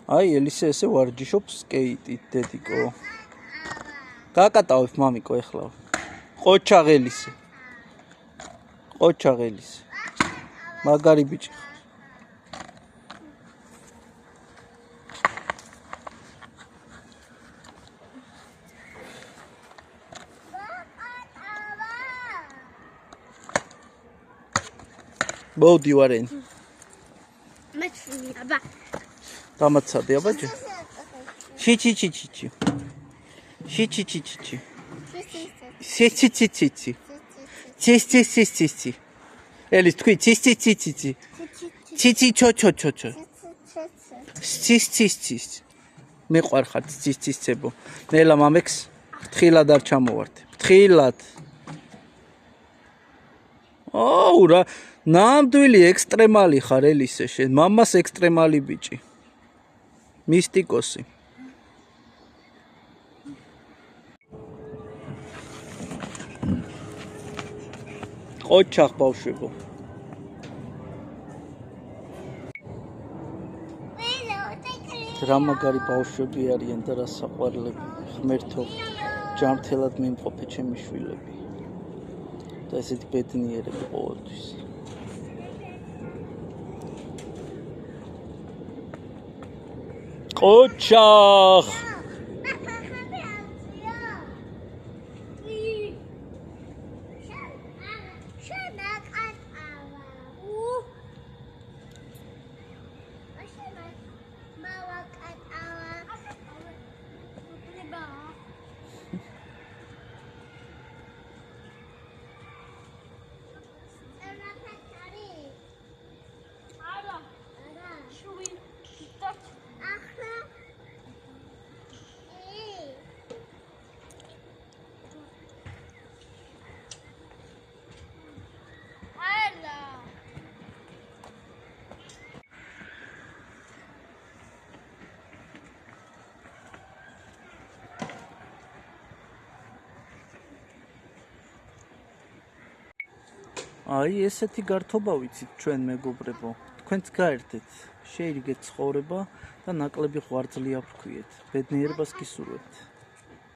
აი ელისე ესე ვარჯიშობს სკეიტით დედიკო. გაკატავებ მამიკო ეხლა. ყოჩაღელისე. ყოჩაღელისე. მაგარი ბიჭი. მოდი ვარენ. მეცნი აბა. დამაცადე აბაჯო. ჩიჩიჩიჩი. ჩიჩიჩიჩი. ჩიჩიჩიჩი. ჩიჩიჩიჩი. ელის თქვი ჩიჩიჩიჩი. ჩიჩიჩოჩოჩოჩო. ჩიჩიჩიჩი. მეყვარხარ ჩიჩიჩებო. ნელა მამექს ფრთხილად არ ჩამოვარდ. ფრთხილად. აუ რა ნამდვილი ექსტრემალი ხარ ელისე შენ მამას ექსტრემალი ბიჭი მისტიკოსი ყოჩახ ბავშვებო რა მაგარი ბავშვები არიან და რა საყვარლები ღმერთო ჯანმრთელად მიმყოფე ჩემი შვილები და ესეთი ბედნიერები ყოველთვის ყოჩახ აი ესეთი გართობა ვიცით ჩვენ მეგობრებო თქვენც გაერთეთ შეირიგეთ ცხოვრება და ნაკლები ღვიძლი აფრქვიეთ ბედნიერებას გისურვებთ